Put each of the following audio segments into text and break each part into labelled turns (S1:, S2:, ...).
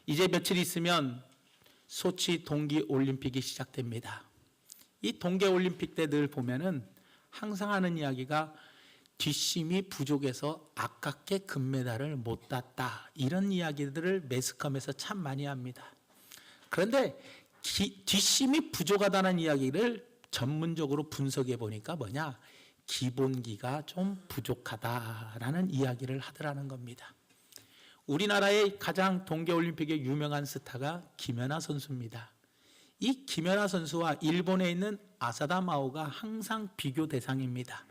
S1: 이제 며칠 있으면 소치 동계올림픽이 시작됩니다. 이 동계올림픽 때 늘 보면은 항상 하는 이야기가 뒷심이 부족해서 아깝게 금메달을 못 땄다, 이런 이야기들을 매스컴에서 참 많이 합니다. 그런데 뒷심이 부족하다는 이야기를 전문적으로 분석해 보니까 뭐냐, 기본기가 좀 부족하다라는 이야기를 하더라는 겁니다. 우리나라의 가장 동계올림픽의 유명한 스타가 김연아 선수입니다. 이 김연아 선수와 일본에 있는 아사다 마오가 항상 비교 대상입니다.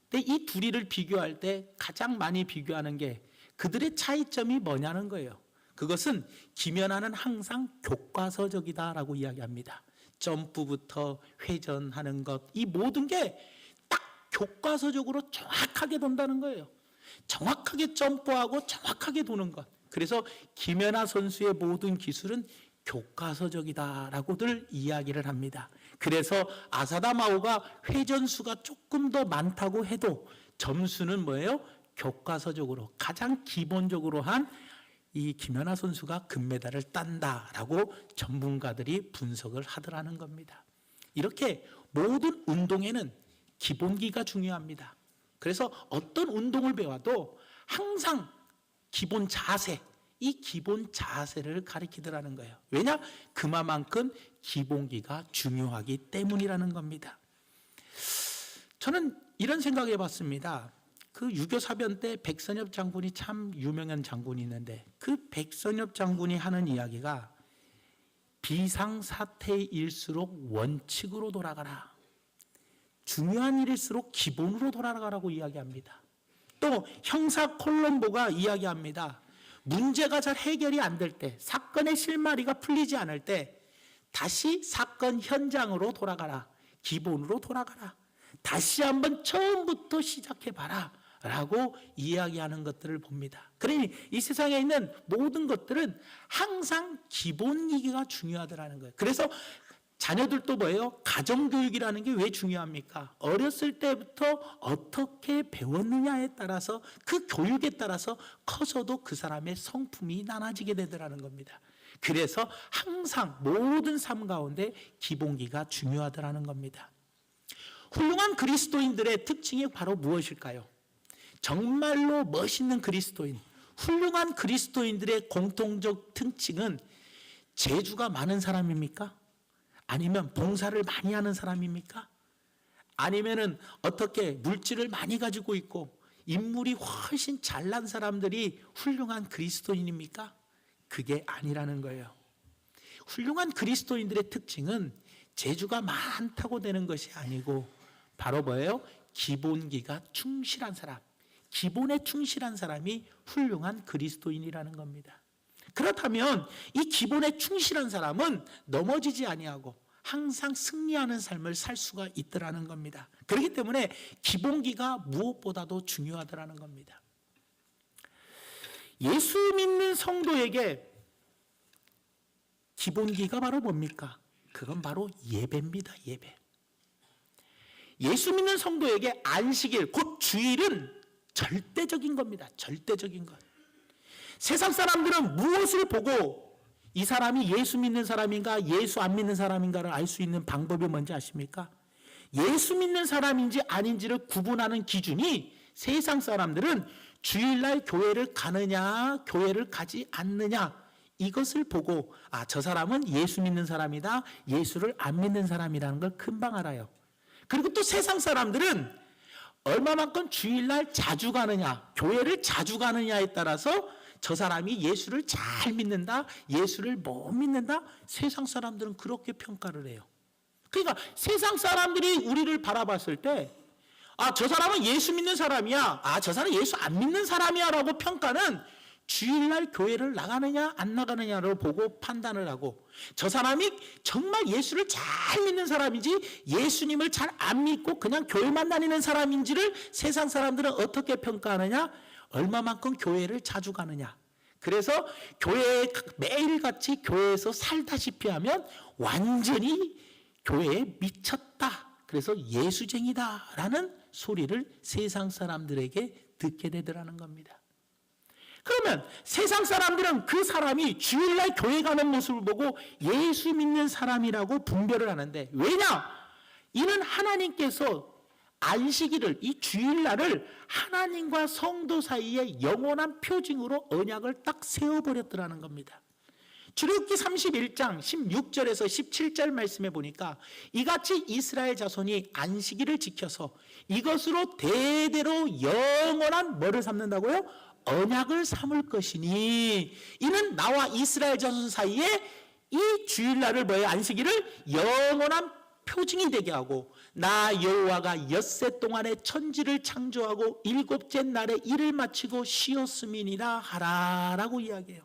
S1: 근데 이 둘이를 비교할 때 가장 많이 비교하는 게 그들의 차이점이 뭐냐는 거예요. 그것은 김연아는 항상 교과서적이다라고 이야기합니다. 점프부터 회전하는 것, 이 모든 게 딱 교과서적으로 정확하게 돈다는 거예요. 정확하게 점프하고 정확하게 도는 것. 그래서 김연아 선수의 모든 기술은 교과서적이다라고들 이야기를 합니다. 그래서 아사다 마오가 회전수가 조금 더 많다고 해도 점수는 뭐예요? 교과서적으로 가장 기본적으로 한 이 김연아 선수가 금메달을 딴다라고 전문가들이 분석을 하더라는 겁니다. 이렇게 모든 운동에는 기본기가 중요합니다. 그래서 어떤 운동을 배워도 항상 기본 자세, 이 기본 자세를 가리키더라는 거예요. 왜냐? 그만큼 기본기가 중요하기 때문이라는 겁니다. 저는 이런 생각해 봤습니다. 그 6.25 사변 때 백선엽 장군이 참 유명한 장군이 있는데, 그 백선엽 장군이 하는 이야기가 비상사태일수록 원칙으로 돌아가라, 중요한 일일수록 기본으로 돌아가라고 이야기합니다. 또 형사 콜럼보가 이야기합니다. 문제가 잘 해결이 안 될 때, 사건의 실마리가 풀리지 않을 때 다시 사건 현장으로 돌아가라, 기본으로 돌아가라, 다시 한번 처음부터 시작해봐라 라고 이야기하는 것들을 봅니다. 그러니 이 세상에 있는 모든 것들은 항상 기본기가 중요하다는 거예요. 그래서 자녀들도 뭐예요? 가정교육이라는 게 왜 중요합니까? 어렸을 때부터 어떻게 배웠느냐에 따라서, 그 교육에 따라서 커서도 그 사람의 성품이 나눠지게 되더라는 겁니다. 그래서 항상 모든 삶 가운데 기본기가 중요하더라는 겁니다. 훌륭한 그리스도인들의 특징이 바로 무엇일까요? 정말로 멋있는 그리스도인, 훌륭한 그리스도인들의 공통적 특징은 재주가 많은 사람입니까? 아니면 봉사를 많이 하는 사람입니까? 아니면은 어떻게 물질을 많이 가지고 있고 인물이 훨씬 잘난 사람들이 훌륭한 그리스도인입니까? 그게 아니라는 거예요. 훌륭한 그리스도인들의 특징은 재주가 많다고 되는 것이 아니고 바로 뭐예요? 기본기가 충실한 사람, 기본에 충실한 사람이 훌륭한 그리스도인이라는 겁니다. 그렇다면 이 기본에 충실한 사람은 넘어지지 아니하고 항상 승리하는 삶을 살 수가 있더라는 겁니다. 그렇기 때문에 기본기가 무엇보다도 중요하더라는 겁니다. 예수 믿는 성도에게 기본기가 바로 뭡니까? 그건 바로 예배입니다. 예배. 예수 믿는 성도에게 안식일, 곧 주일은 절대적인 겁니다. 절대적인 것. 세상 사람들은 무엇을 보고 이 사람이 예수 믿는 사람인가 예수 안 믿는 사람인가를 알 수 있는 방법이 뭔지 아십니까? 예수 믿는 사람인지 아닌지를 구분하는 기준이, 세상 사람들은 주일날 교회를 가느냐 교회를 가지 않느냐, 이것을 보고 저 사람은 예수 믿는 사람이다, 예수를 안 믿는 사람이라는 걸 금방 알아요. 그리고 또 세상 사람들은 얼마만큼 주일날 자주 가느냐, 교회를 자주 가느냐에 따라서 저 사람이 예수를 잘 믿는다, 예수를 못 믿는다, 세상 사람들은 그렇게 평가를 해요. 그러니까 세상 사람들이 우리를 바라봤을 때 저 사람은 예수 믿는 사람이야, 저 사람은 예수 안 믿는 사람이야 라고 평가는 주일날 교회를 나가느냐 안 나가느냐를 보고 판단을 하고, 저 사람이 정말 예수를 잘 믿는 사람인지 예수님을 잘 안 믿고 그냥 교회만 다니는 사람인지를 세상 사람들은 어떻게 평가하느냐? 얼마만큼 교회를 자주 가느냐. 그래서 교회에 매일같이 교회에서 살다시피 하면 완전히 교회에 미쳤다, 그래서 예수쟁이다라는 소리를 세상 사람들에게 듣게 되더라는 겁니다. 그러면 세상 사람들은 그 사람이 주일날 교회 가는 모습을 보고 예수 믿는 사람이라고 분별을 하는데, 왜냐? 이는 하나님께서 안식일을, 이 주일날을 하나님과 성도 사이에 영원한 표징으로 언약을 딱 세워버렸더라는 겁니다. 출애굽기 31장 16절에서 17절 말씀에 보니까 이같이 이스라엘 자손이 안식일을 지켜서 이것으로 대대로 영원한 뭐를 삼는다고요? 언약을 삼을 것이니, 이는 나와 이스라엘 자손 사이에 이 주일날을 뭐예요? 안식일을 영원한 표징이 되게 하고, 나 여호와가 엿새 동안에 천지를 창조하고 일곱째 날에 일을 마치고 쉬었음이니라 하라라고 이야기해요.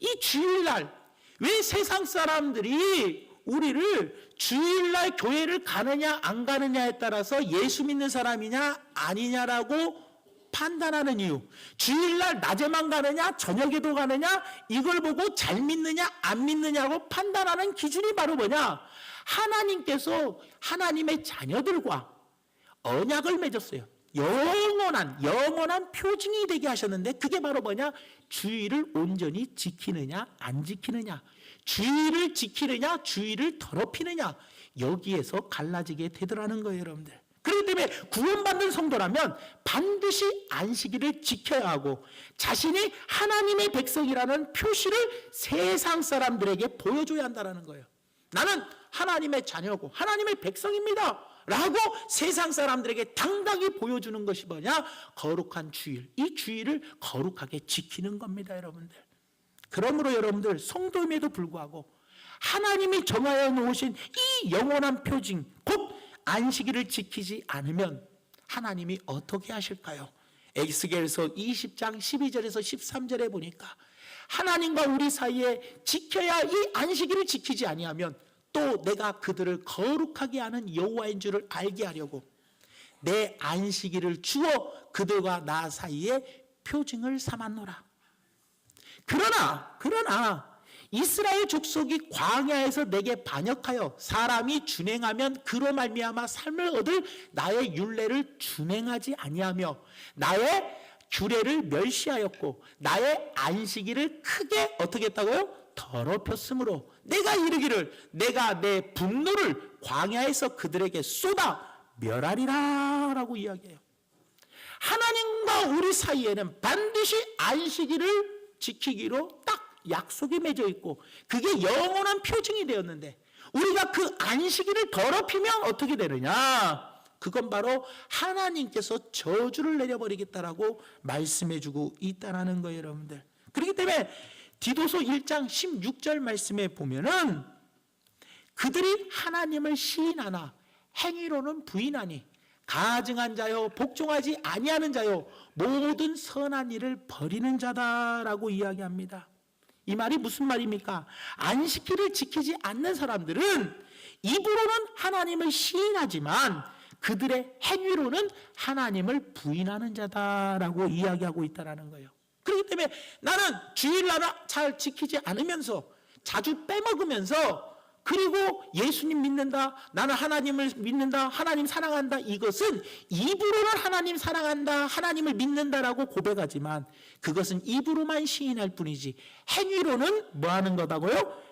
S1: 이 주일날, 왜 세상 사람들이 우리를 주일날 교회를 가느냐 안 가느냐에 따라서 예수 믿는 사람이냐 아니냐라고 판단하는 이유, 주일날 낮에만 가느냐 저녁에도 가느냐, 이걸 보고 잘 믿느냐 안 믿느냐고 판단하는 기준이 바로 뭐냐? 하나님께서 하나님의 자녀들과 언약을 맺었어요. 영원한 표징이 되게 하셨는데, 그게 바로 뭐냐? 주일을 온전히 지키느냐 안 지키느냐, 주일을 지키느냐 주일을 더럽히느냐, 여기에서 갈라지게 되더라는 거예요, 여러분들. 그렇기 때문에 구원받는 성도라면 반드시 안식일을 지켜야 하고, 자신이 하나님의 백성이라는 표시를 세상 사람들에게 보여줘야 한다는 거예요. 나는 하나님의 자녀고 하나님의 백성입니다 라고 세상 사람들에게 당당히 보여주는 것이 뭐냐? 거룩한 주일, 이 주일을 거룩하게 지키는 겁니다, 여러분들. 그러므로 여러분들, 성도임에도 불구하고 하나님이 정하여 놓으신 이 영원한 표징, 곧 안식일을 지키지 않으면 하나님이 어떻게 하실까요? 에스겔서 20장 12절에서 13절에 보니까 하나님과 우리 사이에 지켜야 이 안식일을 지키지 아니하면 또 내가 그들을 거룩하게 하는 여호와인 줄을 알게 하려고 내 안식일을 주어 그들과 나 사이에 표징을 삼았노라. 그러나 이스라엘 족속이 광야에서 내게 반역하여 사람이 준행하면 그로 말미암아 삶을 얻을 나의 율례를 준행하지 아니하며 나의 규례를 멸시하였고 나의 안식일을 크게 어떻게 했다고요? 더럽혔으므로 내가 이르기를 내가 내 분노를 광야에서 그들에게 쏟아 멸하리라 라고 이야기해요. 하나님과 우리 사이에는 반드시 안식일을 지키기로 딱 약속이 맺어 있고, 그게 영원한 표징이 되었는데, 우리가 그 안식일을 더럽히면 어떻게 되느냐? 그건 바로 하나님께서 저주를 내려버리겠다라고 말씀해주고 있다는 거예요, 여러분들. 그렇기 때문에 디도서 1장 16절 말씀에 보면은 그들이 하나님을 시인하나 행위로는 부인하니 가증한 자요 복종하지 아니하는 자요 모든 선한 일을 버리는 자다라고 이야기합니다. 이 말이 무슨 말입니까? 안식일을 지키지 않는 사람들은 입으로는 하나님을 시인하지만 그들의 행위로는 하나님을 부인하는 자다라고 이야기하고 있다는 거예요. 그렇기 때문에 나는 주일날을 잘 지키지 않으면서 자주 빼먹으면서, 그리고 예수님 믿는다, 나는 하나님을 믿는다, 하나님 사랑한다, 이것은 입으로는 하나님 사랑한다, 하나님을 믿는다라고 고백하지만 그것은 입으로만 시인할 뿐이지 행위로는 뭐 하는 거다고요?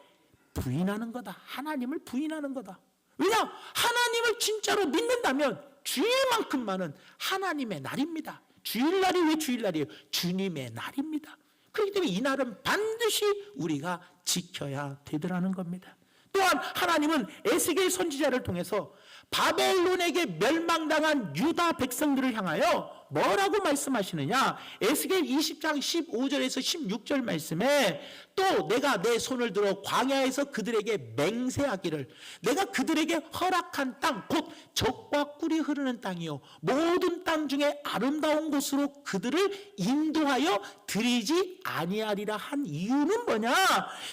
S1: 부인하는 거다. 하나님을 부인하는 거다. 왜냐? 하나님을 진짜로 믿는다면 주일만큼만은 하나님의 날입니다. 주일날이 왜 주일날이에요? 주님의 날입니다. 그렇기 때문에 이 날은 반드시 우리가 지켜야 되더라는 겁니다. 또한 하나님은 에스겔 선지자를 통해서 바벨론에게 멸망당한 유다 백성들을 향하여 뭐라고 말씀하시느냐? 에스겔 20장 15절에서 16절 말씀에 또 내가 내 손을 들어 광야에서 그들에게 맹세하기를 내가 그들에게 허락한 땅 곧 젖과 꿀이 흐르는 땅이요 모든 땅 중에 아름다운 곳으로 그들을 인도하여 드리지 아니하리라 한 이유는 뭐냐?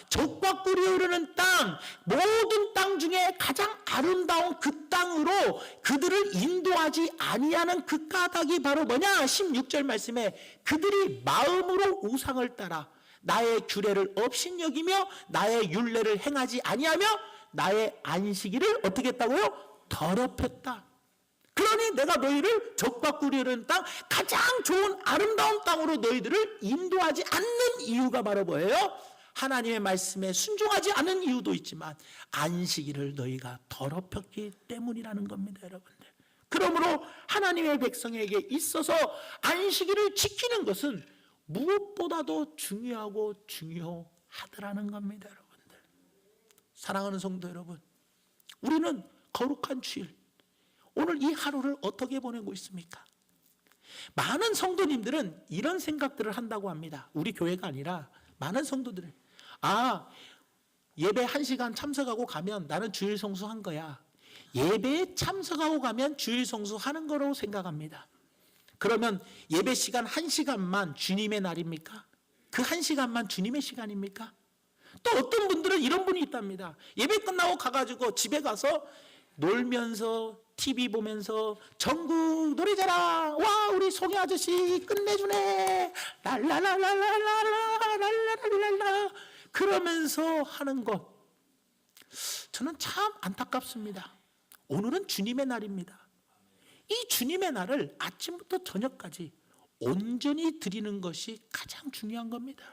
S1: 젖과 꿀이 흐르는 땅, 모든 땅 중에 가장 아름다운 그 땅으로 그들을 인도하지 아니하는 그 까닭이 바로 뭐냐? 16절 말씀에 그들이 마음으로 우상을 따라 나의 규례를 업신여기며 나의 율례를 행하지 아니하며 나의 안식일을 어떻게 했다고요? 더럽혔다. 그러니 내가 너희를 적과 꿀이 흐르는 땅, 가장 좋은 아름다운 땅으로 너희들을 인도하지 않는 이유가 바로 뭐예요? 하나님의 말씀에 순종하지 않은 이유도 있지만 안식일을 너희가 더럽혔기 때문이라는 겁니다, 여러분들. 그러므로 하나님의 백성에게 있어서 안식일을 지키는 것은 무엇보다도 중요하고 중요하더라는 겁니다, 여러분들. 사랑하는 성도 여러분, 우리는 거룩한 주일, 오늘 이 하루를 어떻게 보내고 있습니까? 많은 성도님들은 이런 생각들을 한다고 합니다. 우리 교회가 아니라 많은 성도들은 예배 1시간 참석하고 가면 나는 주일 성수한 거야. 예배에 참석하고 가면 주일 성수하는 거로 생각합니다. 그러면 예배 시간 1시간만 주님의 날입니까? 그 1시간만 주님의 시간입니까? 또 어떤 분들은 이런 분이 있답니다. 예배 끝나고 가가지고 집에 가서 놀면서 TV 보면서 전국 노래자랑, 와 우리 송이 아저씨 끝내주네, 랄랄랄랄랄랄랄랄랄랄라 그러면서 하는 것, 저는 참 안타깝습니다. 오늘은 주님의 날입니다. 이 주님의 날을 아침부터 저녁까지 온전히 드리는 것이 가장 중요한 겁니다.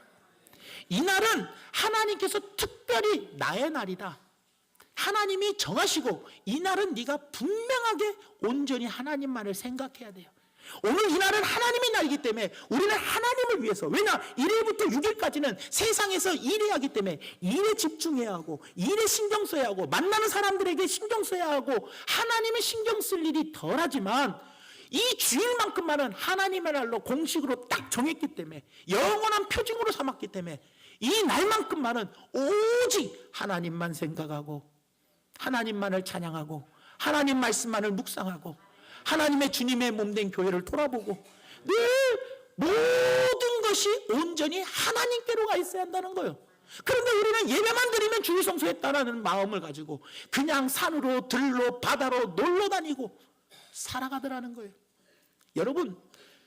S1: 이 날은 하나님께서 특별히 나의 날이다, 하나님이 정하시고 이 날은 네가 분명하게 온전히 하나님만을 생각해야 돼요. 오늘 이 날은 하나님의 날이기 때문에 우리는 하나님을 위해서, 왜냐 1일부터 6일까지는 세상에서 일해야 하기 때문에 일에 집중해야 하고 일에 신경 써야 하고 만나는 사람들에게 신경 써야 하고 하나님의 신경 쓸 일이 덜하지만 이 주일만큼만은 하나님의 날로 공식으로 딱 정했기 때문에 영원한 표징으로 삼았기 때문에 이 날만큼만은 오직 하나님만 생각하고 하나님만을 찬양하고 하나님 말씀만을 묵상하고 하나님의 주님의 몸된 교회를 돌아보고 늘 모든 것이 온전히 하나님께로 가 있어야 한다는 거예요. 그런데 우리는 예배만 드리면 주일 성수했다라는 마음을 가지고 그냥 산으로 들로 바다로 놀러 다니고 살아가더라는 거예요. 여러분,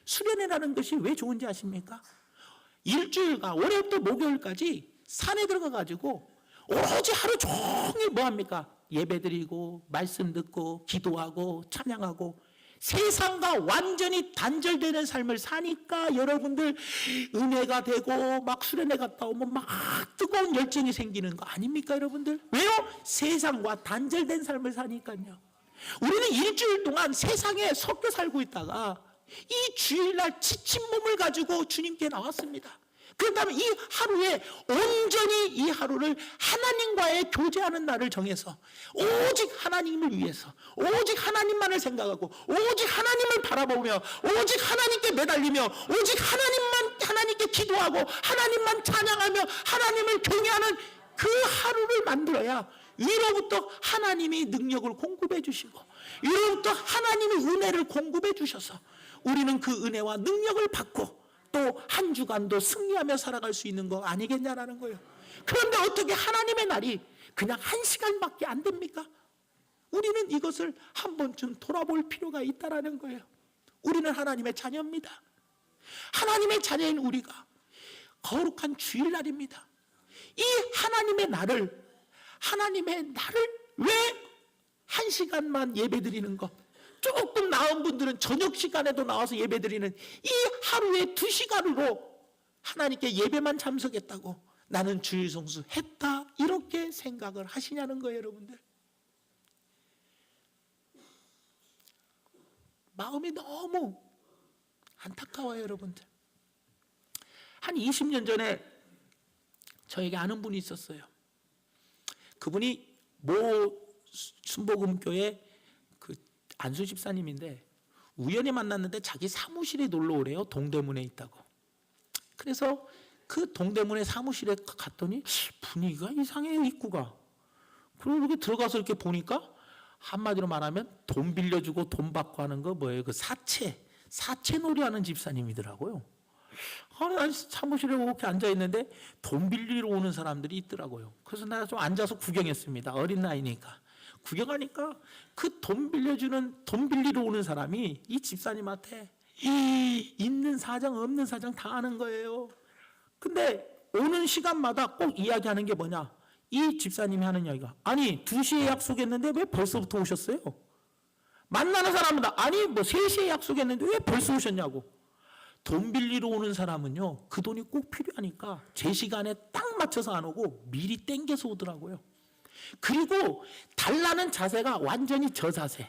S1: 수련회라는 것이 왜 좋은지 아십니까? 일주일간 월요일부터 목요일까지 산에 들어가 가지고 오로지 하루 종일 뭐합니까? 예배드리고 말씀 듣고 기도하고 찬양하고 세상과 완전히 단절되는 삶을 사니까 여러분들 은혜가 되고 막 수련회 갔다 오면 막 뜨거운 열정이 생기는 거 아닙니까, 여러분들? 왜요? 세상과 단절된 삶을 사니까요. 우리는 일주일 동안 세상에 섞여 살고 있다가 이 주일날 지친 몸을 가지고 주님께 나왔습니다. 그렇다면 이 하루에 온전히 이 하루를 하나님과의 교제하는 날을 정해서 오직 하나님을 위해서 오직 하나님만을 생각하고 오직 하나님을 바라보며 오직 하나님께 매달리며 오직 하나님께 기도하고 하나님만 찬양하며 하나님을 경외하는 그 하루를 만들어야 위로부터 하나님이 능력을 공급해 주시고 위로부터 하나님이 은혜를 공급해 주셔서 우리는 그 은혜와 능력을 받고 또 한 주간도 승리하며 살아갈 수 있는 거 아니겠냐라는 거예요. 그런데 어떻게 하나님의 날이 그냥 1시간밖에 안 됩니까? 우리는 이것을 한 번쯤 돌아볼 필요가 있다라는 거예요. 우리는 하나님의 자녀입니다. 하나님의 자녀인 우리가 거룩한 주일날입니다. 이 하나님의 날을 왜 1시간만 예배드리는 것, 조금 나은 분들은 저녁 시간에도 나와서 예배드리는 이 하루에 2시간으로 하나님께 예배만 참석했다고 나는 주일 성수 했다 이렇게 생각을 하시냐는 거예요, 여러분들. 마음이 너무 안타까워요, 여러분들. 한 20년 전에 저에게 아는 분이 있었어요. 그분이 모 순복음교회 그 안수 집사님인데 우연히 만났는데 자기 사무실에 놀러 오래요. 동대문에 있다고. 그래서 그 동대문에 사무실에 갔더니 분위기가 이상해요, 입구가. 그리고 이렇게 들어가서 이렇게 보니까 한마디로 말하면 돈 빌려주고 돈 받고 하는 거 뭐예요? 그 사채놀이 하는 집사님이더라고요. 아니, 사무실에 이렇게 앉아 있는데 돈 빌리러 오는 사람들이 있더라고요. 그래서 내가 좀 앉아서 구경했습니다. 어린 나이니까. 구경하니까 그 돈 빌리러 오는 사람이 이 집사님한테 있는 사정 없는 사정 다 아는 거예요. 근데 오는 시간마다 꼭 이야기하는 게 뭐냐? 이 집사님이 하는 이야기가, 아니 2시에 약속했는데 왜 벌써부터 오셨어요? 만나는 사람마다 아니 뭐 3시에 약속했는데 왜 벌써 오셨냐고. 돈 빌리러 오는 사람은요, 그 돈이 꼭 필요하니까 제 시간에 딱 맞춰서 안 오고 미리 땡겨서 오더라고요. 그리고 달라는 자세가 완전히 저 자세.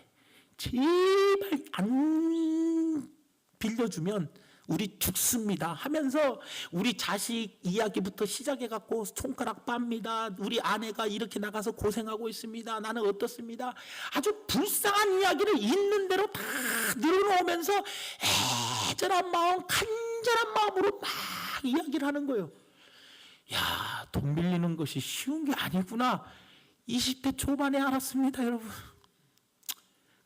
S1: 제발 안 빌려주면 우리 죽습니다 하면서 우리 자식 이야기부터 시작해갖고 손가락 빱니다. 우리 아내가 이렇게 나가서 고생하고 있습니다. 나는 어떻습니다. 아주 불쌍한 이야기를 있는 대로 다 늘어놓으면서 애절한 마음, 간절한 마음으로 막 이야기를 하는 거예요. 야, 돈 빌리는 것이 쉬운 게 아니구나. 20대 초반에 알았습니다, 여러분.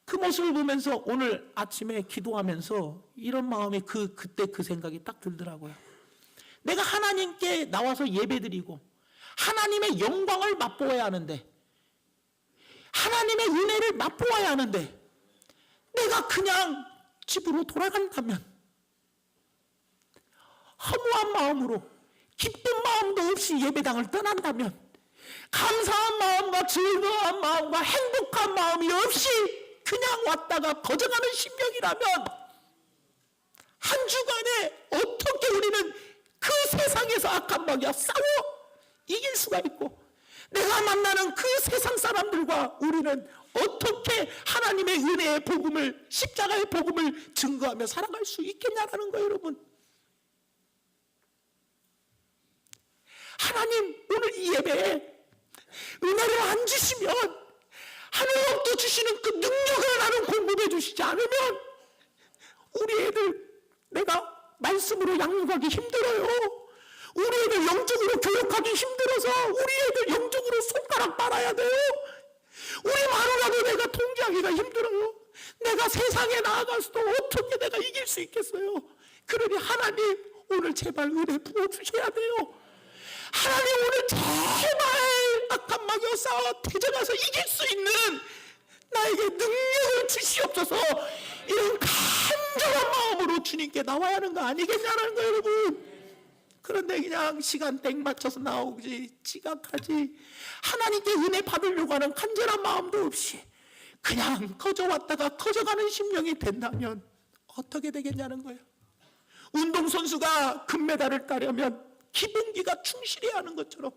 S1: 그 모습을 보면서 오늘 아침에 기도하면서 이런 마음이 그때 그 생각이 딱 들더라고요. 내가 하나님께 나와서 예배드리고 하나님의 영광을 맛보아야 하는데, 하나님의 은혜를 맛보아야 하는데, 내가 그냥 집으로 돌아간다면, 허무한 마음으로 기쁜 마음도 없이 예배당을 떠난다면, 감사한 마음과 즐거운 마음과 행복한 마음이 없이 그냥 왔다가 거저가는 심령이라면 한 주간에 어떻게 우리는 그 세상에서 악한 마귀와 싸워 이길 수가 있고, 내가 만나는 그 세상 사람들과 우리는 어떻게 하나님의 은혜의 복음을, 십자가의 복음을 증거하며 살아갈 수 있겠냐라는 거예요, 여러분. 하나님 오늘 이 예배에 은혜를 안 주시면, 하늘로부터 주시는 그 능력을 나는 공급해 주시지 않으면 우리 애들 내가 말씀으로 양육하기 힘들어요. 우리 애들 영적으로 교육하기 힘들어서 우리 애들 영적으로 손가락 빨아야 돼요. 우리 마누라도 내가 통제하기가 힘들어요. 내가 세상에 나아가서도 어떻게 내가 이길 수 있겠어요. 그러니 하나님 오늘 제발 은혜 부어주셔야 돼요. 하나님 오늘 제발 악한 마귀와 싸워 대적해서 이길 수 있는 나에게 능력을 주시옵소서. 이런 간절한 마음으로 주님께 나와야 하는 거 아니겠냐는 거예요, 여러분. 그런데 그냥 시간 땡 맞춰서 나오지, 지각하지, 하나님께 은혜 받으려고 하는 간절한 마음도 없이 그냥 커져왔다가 커져가는 심령이 된다면 어떻게 되겠냐는 거예요. 운동선수가 금메달을 따려면 기본기가 충실해야 하는 것처럼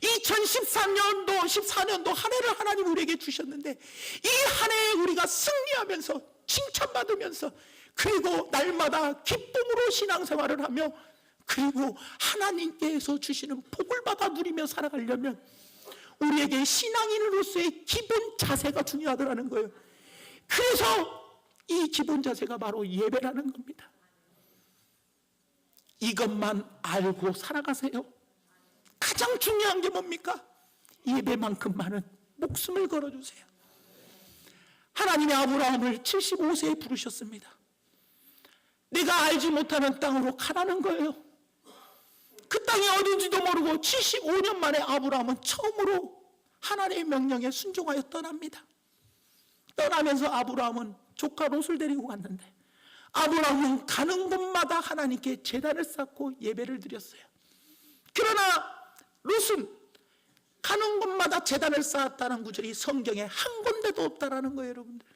S1: 2013년도 14년도 한 해를 하나님 우리에게 주셨는데, 이 한 해에 우리가 승리하면서 칭찬받으면서 그리고 날마다 기쁨으로 신앙생활을 하며 그리고 하나님께서 주시는 복을 받아 누리며 살아가려면 우리에게 신앙인으로서의 기본 자세가 중요하더라는 거예요. 그래서 이 기본 자세가 바로 예배라는 겁니다. 이것만 알고 살아가세요. 가장 중요한 게 뭡니까? 예배만큼만은 목숨을 걸어주세요. 하나님이 아브라함을 75세에 부르셨습니다. 내가 알지 못하는 땅으로 가라는 거예요. 그 땅이 어딘지도 모르고 75년 만에 아브라함은 처음으로 하나님의 명령에 순종하여 떠납니다. 떠나면서 아브라함은 조카 롯을 데리고 갔는데, 아브라함은 가는 곳마다 하나님께 제단을 쌓고 예배를 드렸어요. 그러나 롯은 가는 곳마다 제단을 쌓았다는 구절이 성경에 한 군데도 없다라는 거예요, 여러분들.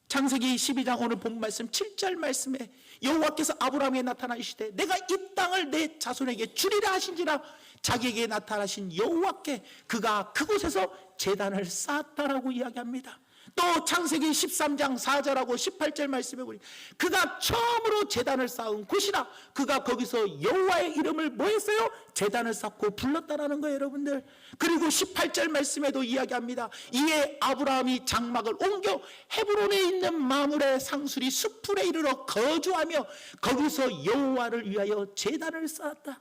S1: 창세기 12장 오늘 본 말씀 7절 말씀에 여호와께서 아브라함에게 나타나시되 내가 이 땅을 내 자손에게 주리라 하신지라, 자기에게 나타나신 여호와께 그가 그곳에서 제단을 쌓았다라고 이야기합니다. 또 창세기 13장 4절하고 18절 말씀해 보니 그가 처음으로 제단을 쌓은 곳이라, 그가 거기서 여호와의 이름을 뭐 했어요? 제단을 쌓고 불렀다라는 거예요, 여러분들. 그리고 18절 말씀에도 이야기합니다. 이에 아브라함이 장막을 옮겨 헤브론에 있는 마므레 상수리 수풀에 이르러 거주하며 거기서 여호와를 위하여 제단을 쌓았다.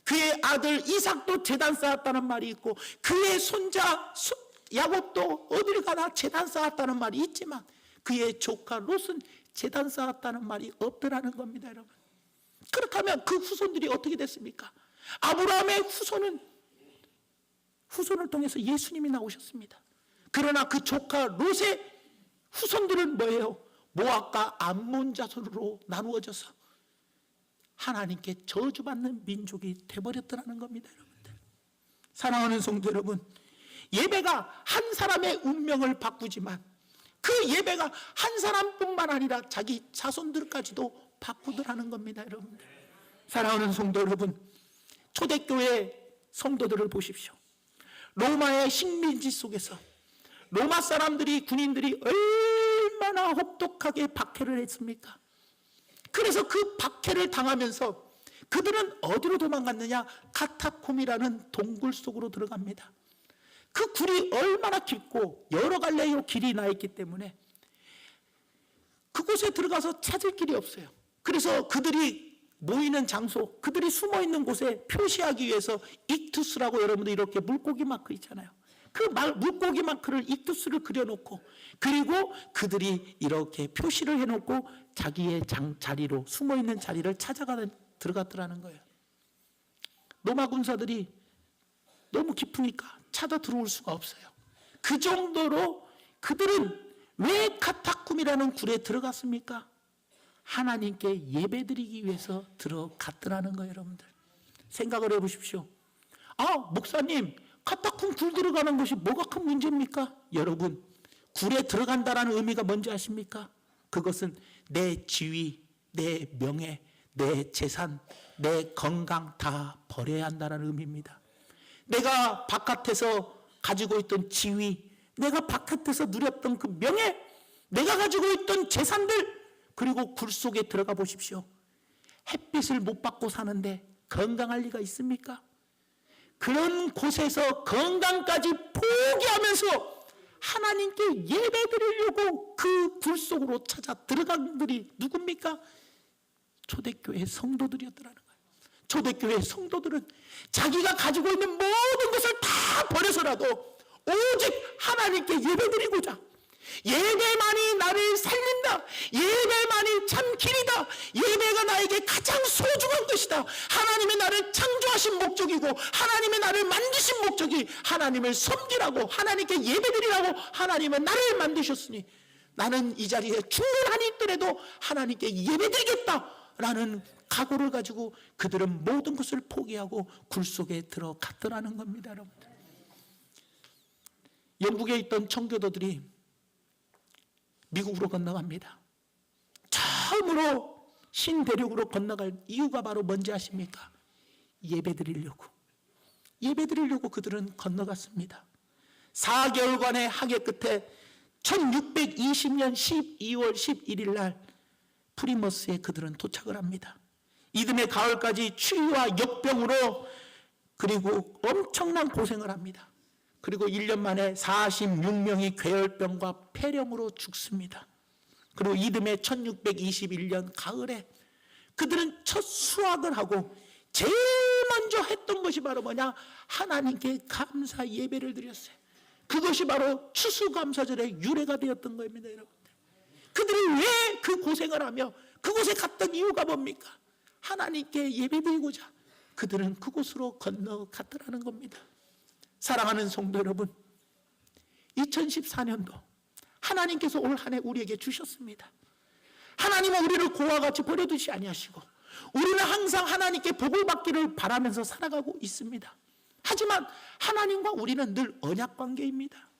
S1: 그의 아들 이삭도 제단 쌓았다는 말이 있고, 그의 손자 야곱도 어딜 가나 제단 쌓았다는 말이 있지만 그의 조카 롯은 제단 쌓았다는 말이 없더라는 겁니다, 여러분. 그렇게 하면 그 후손들이 어떻게 됐습니까? 아브라함의 후손을 통해서 예수님이 나오셨습니다. 그러나 그 조카 롯의 후손들은 뭐예요? 모압과 암몬 자손으로 나누어져서 하나님께 저주받는 민족이 돼버렸더라는 겁니다, 여러분들. 사랑하는 성도 여러분, 예배가 한 사람의 운명을 바꾸지만 그 예배가 한 사람뿐만 아니라 자기 자손들까지도 바꾸더라는 겁니다. 여러분들, 사랑하는 성도 여러분, 초대교회 성도들을 보십시오. 로마의 식민지 속에서 로마 사람들이, 군인들이 얼마나 혹독하게 박해를 했습니까? 그래서 그 박해를 당하면서 그들은 어디로 도망갔느냐? 카타콤이라는 동굴 속으로 들어갑니다. 그 굴이 얼마나 깊고 여러 갈래의 길이 나 있기 때문에 그곳에 들어가서 찾을 길이 없어요. 그래서 그들이 모이는 장소, 그들이 숨어 있는 곳에 표시하기 위해서 익투스라고, 여러분들 이렇게 물고기 마크 있잖아요. 그 물고기 마크를, 익투스를 그려놓고, 그리고 그들이 이렇게 표시를 해놓고 자기의 자리로, 숨어 있는 자리를 들어갔더라는 거예요. 로마 군사들이 너무 깊으니까 찾아 들어올 수가 없어요. 그 정도로 그들은 왜 카타콤이라는 굴에 들어갔습니까? 하나님께 예배드리기 위해서 들어갔더라는 거예요. 여러분들, 생각을 해보십시오. 목사님, 카타콤 굴 들어가는 것이 뭐가 큰 문제입니까? 여러분, 굴에 들어간다는 의미가 뭔지 아십니까? 그것은 내 지위, 내 명예, 내 재산, 내 건강 다 버려야 한다는 의미입니다. 내가 바깥에서 가지고 있던 지위, 내가 바깥에서 누렸던 그 명예, 내가 가지고 있던 재산들, 그리고 굴 속에 들어가 보십시오. 햇빛을 못 받고 사는데 건강할 리가 있습니까? 그런 곳에서 건강까지 포기하면서 하나님께 예배드리려고 그 굴 속으로 찾아 들어간 분들이 누굽니까? 초대교회 성도들이었더라는 거예요. 초대교회 성도들은 자기가 가지고 있는 모든 것을 다 버려서라도 오직 하나님께 예배드리고자, 예배만이 나를 살린다, 예배만이 참 길이다, 예배가 나에게 가장 소중한 것이다, 하나님의 나를 창조하신 목적이고 하나님의 나를 만드신 목적이 하나님을 섬기라고, 하나님께 예배드리라고 하나님은 나를 만드셨으니 나는 이 자리에 죽는 한이 있더라도 하나님께 예배드리겠다라는 각오를 가지고 그들은 모든 것을 포기하고 굴 속에 들어갔더라는 겁니다. 여러분들, 영국에 있던 청교도들이 미국으로 건너갑니다. 처음으로 신대륙으로 건너갈 이유가 바로 뭔지 아십니까? 예배드리려고 그들은 건너갔습니다. 4개월간의 항해 끝에 1620년 12월 11일 날 프리머스에 그들은 도착을 합니다. 이듬해 가을까지 추위와 역병으로, 그리고 엄청난 고생을 합니다. 그리고 1년 만에 46명이 괴열병과 폐렴으로 죽습니다. 그리고 이듬해 1621년 가을에 그들은 첫 수학을 하고 제일 먼저 했던 것이 바로 뭐냐? 하나님께 감사 예배를 드렸어요. 그것이 바로 추수감사절의 유래가 되었던 겁니다. 여러분들, 그들이 왜 그 고생을 하며 그곳에 갔던 이유가 뭡니까? 하나님께 예배드리고자 그들은 그곳으로 건너갔더라는 겁니다. 사랑하는 성도 여러분, 2014년도 하나님께서 올 한 해 우리에게 주셨습니다. 하나님은 우리를 고와 같이 버려두지 아니하시고 우리는 항상 하나님께 복을 받기를 바라면서 살아가고 있습니다. 하지만 하나님과 우리는 늘 언약 관계입니다.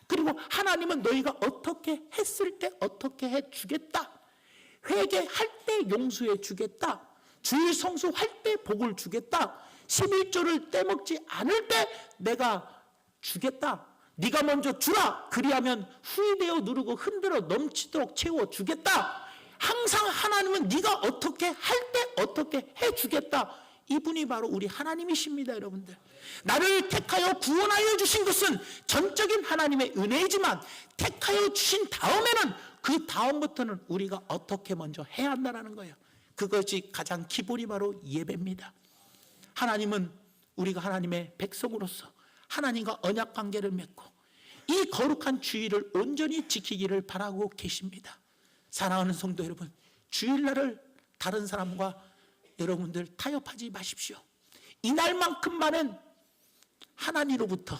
S1: 그리고 하나님은 너희가 어떻게 했을 때 어떻게 해주겠다, 회개할 때 용서해 주겠다, 주일 성수할 때 복을 주겠다, 11조를 떼먹지 않을 때 내가 주겠다, 네가 먼저 주라, 그리하면 후이되어 누르고 흔들어 넘치도록 채워주겠다. 항상 하나님은 네가 어떻게 할 때 어떻게 해주겠다. 이분이 바로 우리 하나님이십니다. 여러분들, 나를 택하여 구원하여 주신 것은 전적인 하나님의 은혜이지만 택하여 주신 다음에는 그 다음부터는 우리가 어떻게 먼저 해야 한다는 거예요. 그것이 가장 기본이 바로 예배입니다. 하나님은 우리가 하나님의 백성으로서 하나님과 언약 관계를 맺고 이 거룩한 주일을 온전히 지키기를 바라고 계십니다. 사랑하는 성도 여러분, 주일날을 다른 사람과 여러분들 타협하지 마십시오. 이날만큼만은 하나님으로부터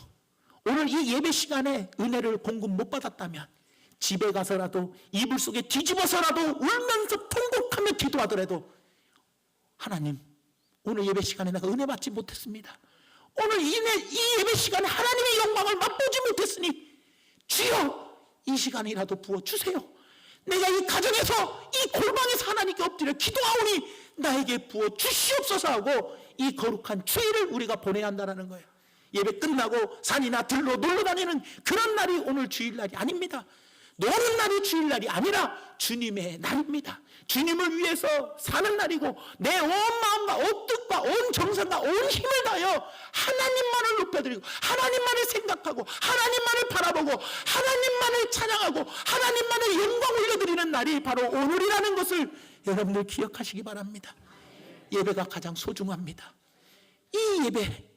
S1: 오늘 이 예배 시간에 은혜를 공급 못 받았다면 집에 가서라도 이불 속에 뒤집어서라도 울면서 통곡하며 기도하더라도, 하나님, 오늘 예배 시간에 내가 은혜 받지 못했습니다. 오늘 이 예배 시간에 하나님의 영광을 맛보지 못했으니 주여 이 시간이라도 부어주세요. 내가 이 가정에서 이 골방에서 하나님께 엎드려 기도하오니 나에게 부어주시옵소서 하고 이 거룩한 주일을 우리가 보내야 한다는 거예요. 예배 끝나고 산이나 들로 놀러 다니는 그런 날이 오늘 주일날이 아닙니다. 노는 날이 주일날이 아니라 주님의 날입니다. 주님을 위해서 사는 날이고 내 온 마음과 온 뜻과 온 정성과 온 힘을 다하여 하나님만을 높여드리고 하나님만을 생각하고 하나님만을 바라보고 하나님만을 찬양하고 하나님만을 영광 올려드리는 날이 바로 오늘이라는 것을 여러분들 기억하시기 바랍니다. 예배가 가장 소중합니다. 이 예배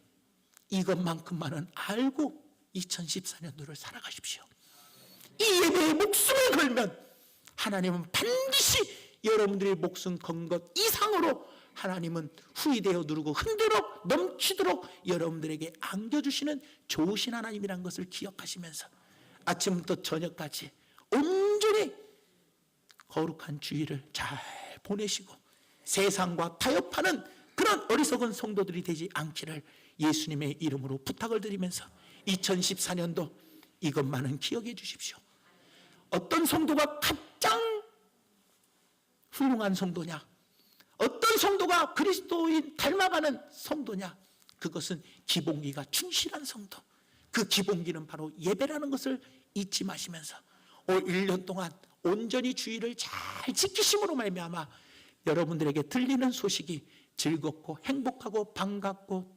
S1: 이것만큼만은 알고 2014년도를 살아가십시오. 이 예배에 목숨을 걸면 하나님은 반드시 여러분들의 목숨 건 것 이상으로 하나님은 후이되어 누르고 흔들어 넘치도록 여러분들에게 안겨주시는 좋으신 하나님이라는 것을 기억하시면서 아침부터 저녁까지 온전히 거룩한 주일을 잘 보내시고 세상과 타협하는 그런 어리석은 성도들이 되지 않기를 예수님의 이름으로 부탁을 드리면서 2014년도 이것만은 기억해 주십시오. 어떤 성도가 가장 훌륭한 성도냐? 어떤 성도가 그리스도인 닮아가는 성도냐? 그것은 기본기가 충실한 성도. 그 기본기는 바로 예배라는 것을 잊지 마시면서 올 1년 동안 온전히 주의를 잘 지키심으로 말미암아 여러분들에게 들리는 소식이 즐겁고 행복하고 반갑고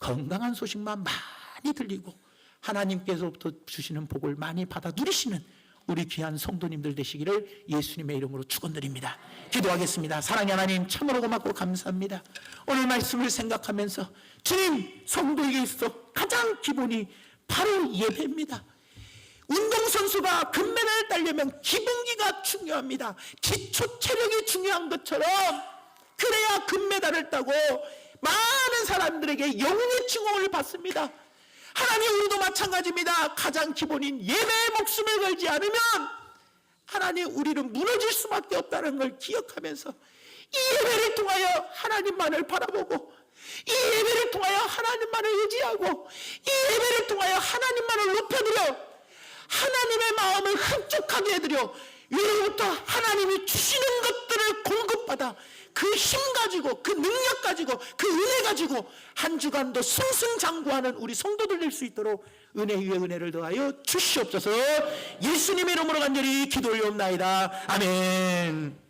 S1: 건강한 소식만 많이 들리고 하나님께서부터 주시는 복을 많이 받아 누리시는 우리 귀한 성도님들 되시기를 예수님의 이름으로 축원드립니다. 기도하겠습니다. 사랑의 하나님 참으로 고맙고 감사합니다. 오늘 말씀을 생각하면서 주님, 성도에게 있어 가장 기본이 바로 예배입니다. 운동선수가 금메달을 따려면 기본기가 중요합니다. 기초 체력이 중요한 것처럼 그래야 금메달을 따고 많은 사람들에게 영웅의 칭호를 받습니다. 하나님, 우리도 마찬가지입니다. 가장 기본인 예배에 목숨을 걸지 않으면 하나님, 우리는 무너질 수밖에 없다는 걸 기억하면서 이 예배를 통하여 하나님만을 바라보고 이 예배를 통하여 하나님만을 의지하고 이 예배를 통하여 하나님만을 높여드려 하나님의 마음을 흡족하게 해드려 위로부터 하나님이 주시는 것들을 공급받아 그 힘 가지고 그 능력 가지고 그 은혜 가지고 한 주간도 승승장구하는 우리 성도들 될 수 있도록 은혜 위에 은혜를 더하여 주시옵소서. 예수님의 이름으로 간절히 기도 올리옵나이다. 아멘.